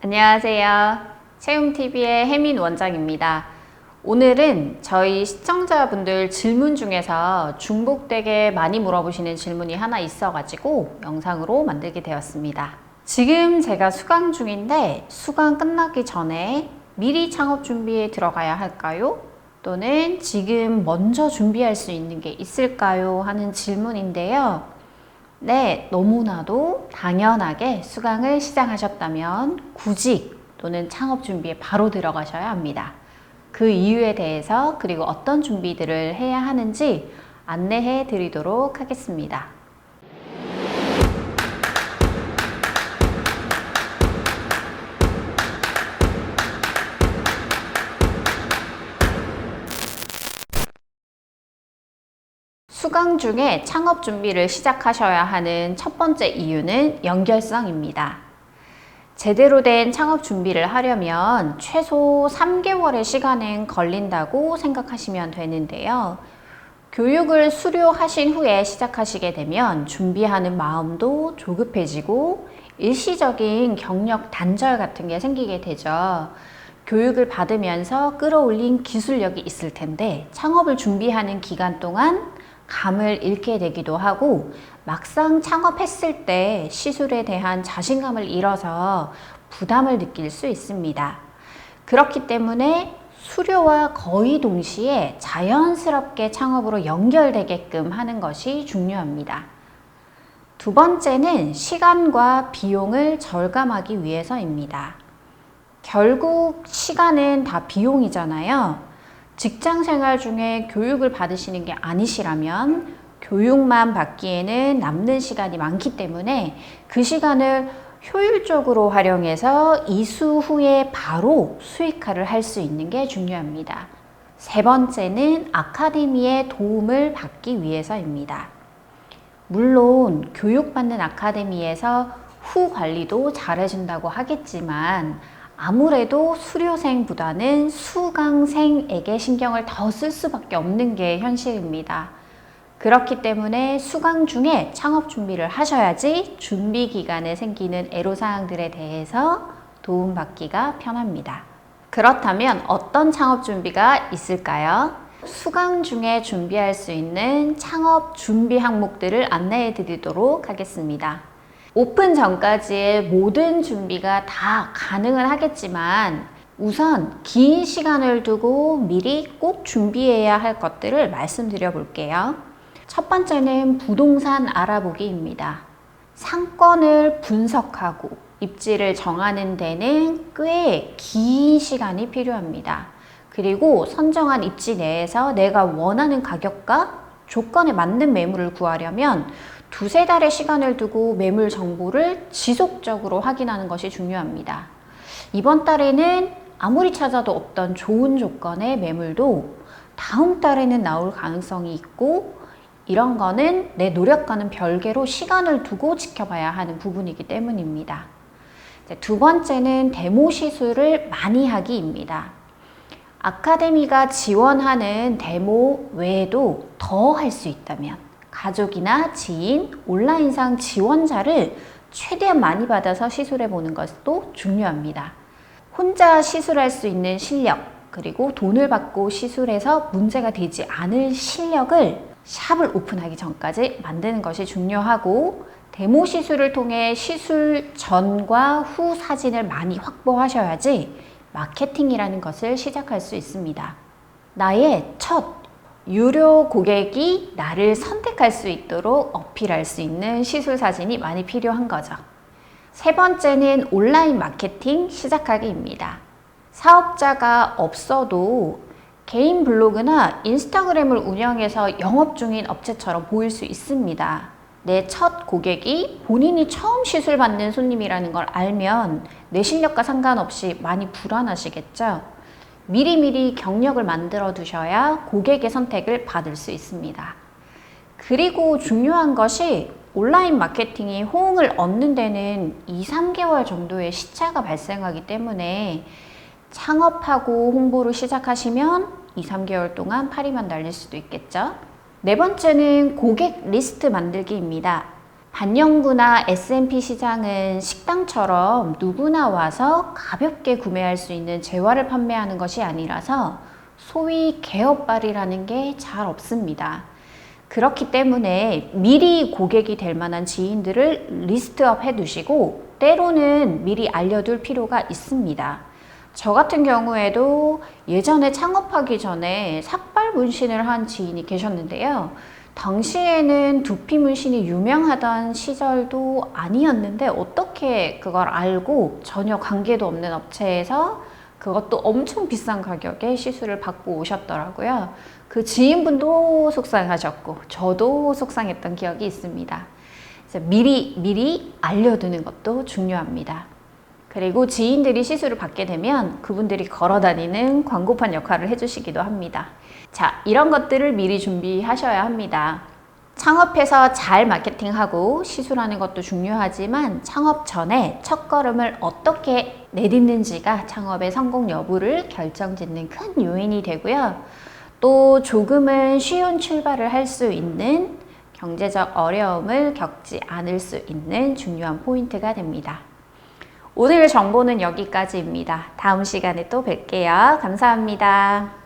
안녕하세요. 채움TV의 혜민 원장입니다. 오늘은 저희 시청자분들 질문 중에서 중복되게 많이 물어보시는 질문이 하나 있어가지고 영상으로 만들게 되었습니다. 지금 제가 수강 중인데 수강 끝나기 전에 미리 창업 준비에 들어가야 할까요? 또는 지금 먼저 준비할 수 있는 게 있을까요? 하는 질문인데요. 네, 너무나도 당연하게 수강을 시작하셨다면 구직 또는 창업 준비에 바로 들어가셔야 합니다. 그 이유에 대해서 그리고 어떤 준비들을 해야 하는지 안내해 드리도록 하겠습니다. 수강 중에 창업 준비를 시작하셔야 하는 첫 번째 이유는 연결성입니다. 제대로 된 창업 준비를 하려면 최소 3개월의 시간은 걸린다고 생각하시면 되는데요. 교육을 수료하신 후에 시작하시게 되면 준비하는 마음도 조급해지고 일시적인 경력 단절 같은 게 생기게 되죠. 교육을 받으면서 끌어올린 기술력이 있을 텐데 창업을 준비하는 기간 동안 감을 잃게 되기도 하고 막상 창업했을 때 시술에 대한 자신감을 잃어서 부담을 느낄 수 있습니다. 그렇기 때문에 수료와 거의 동시에 자연스럽게 창업으로 연결되게끔 하는 것이 중요합니다. 두 번째는 시간과 비용을 절감하기 위해서입니다. 결국 시간은 다 비용이잖아요. 직장 생활 중에 교육을 받으시는 게 아니시라면 교육만 받기에는 남는 시간이 많기 때문에 그 시간을 효율적으로 활용해서 이수 후에 바로 수익화를 할 수 있는 게 중요합니다. 세 번째는 아카데미의 도움을 받기 위해서입니다. 물론 교육받는 아카데미에서 후 관리도 잘해준다고 하겠지만 아무래도 수료생보다는 수강생에게 신경을 더 쓸 수밖에 없는 게 현실입니다. 그렇기 때문에 수강 중에 창업 준비를 하셔야지 준비 기간에 생기는 애로사항들에 대해서 도움받기가 편합니다. 그렇다면 어떤 창업 준비가 있을까요? 수강 중에 준비할 수 있는 창업 준비 항목들을 안내해 드리도록 하겠습니다. 오픈 전까지의 모든 준비가 다 가능은 하겠지만 우선 긴 시간을 두고 미리 꼭 준비해야 할 것들을 말씀드려 볼게요. 첫 번째는 부동산 알아보기입니다. 상권을 분석하고 입지를 정하는 데는 꽤 긴 시간이 필요합니다. 그리고 선정한 입지 내에서 내가 원하는 가격과 조건에 맞는 매물을 구하려면 두세 달의 시간을 두고 매물 정보를 지속적으로 확인하는 것이 중요합니다. 이번 달에는 아무리 찾아도 없던 좋은 조건의 매물도 다음 달에는 나올 가능성이 있고 이런 거는 내 노력과는 별개로 시간을 두고 지켜봐야 하는 부분이기 때문입니다. 두 번째는 데모 시술을 많이 하기입니다. 아카데미가 지원하는 데모 외에도 더 할 수 있다면 가족이나 지인, 온라인상 지원자를 최대한 많이 받아서 시술해 보는 것도 중요합니다. 혼자 시술할 수 있는 실력, 그리고 돈을 받고 시술해서 문제가 되지 않을 실력을 샵을 오픈하기 전까지 만드는 것이 중요하고 데모 시술을 통해 시술 전과 후 사진을 많이 확보하셔야지 마케팅이라는 것을 시작할 수 있습니다. 나의 첫 유료 고객이 나를 선택할 수 있도록 어필할 수 있는 시술 사진이 많이 필요한 거죠. 세 번째는 온라인 마케팅 시작하기입니다. 사업자가 없어도 개인 블로그나 인스타그램을 운영해서 영업 중인 업체처럼 보일 수 있습니다. 내 첫 고객이 본인이 처음 시술 받는 손님이라는 걸 알면 내 실력과 상관없이 많이 불안하시겠죠? 미리미리 경력을 만들어 두셔야 고객의 선택을 받을 수 있습니다. 그리고 중요한 것이 온라인 마케팅이 호응을 얻는 데는 2~3개월 정도의 시차가 발생하기 때문에 창업하고 홍보를 시작하시면 2~3개월 동안 파리만 날릴 수도 있겠죠. 네 번째는 고객 리스트 만들기입니다. 반영구나 S&P 시장은 식당처럼 누구나 와서 가볍게 구매할 수 있는 재화를 판매하는 것이 아니라서 소위 개업발이라는 게 잘 없습니다. 그렇기 때문에 미리 고객이 될 만한 지인들을 리스트업 해 두시고 때로는 미리 알려둘 필요가 있습니다. 저 같은 경우에도 예전에 창업하기 전에 삭발 문신을 한 지인이 계셨는데요. 당시에는 두피 문신이 유명하던 시절도 아니었는데 어떻게 그걸 알고 전혀 관계도 없는 업체에서 그것도 엄청 비싼 가격에 시술을 받고 오셨더라고요. 그 지인분도 속상하셨고 저도 속상했던 기억이 있습니다. 그래서 미리 알려두는 것도 중요합니다. 그리고 지인들이 시술을 받게 되면 그분들이 걸어다니는 광고판 역할을 해주시기도 합니다. 자, 이런 것들을 미리 준비하셔야 합니다. 창업해서 잘 마케팅하고 시술하는 것도 중요하지만 창업 전에 첫걸음을 어떻게 내딛는지가 창업의 성공 여부를 결정짓는 큰 요인이 되고요. 또 조금은 쉬운 출발을 할 수 있는 경제적 어려움을 겪지 않을 수 있는 중요한 포인트가 됩니다. 오늘 정보는 여기까지입니다. 다음 시간에 또 뵐게요. 감사합니다.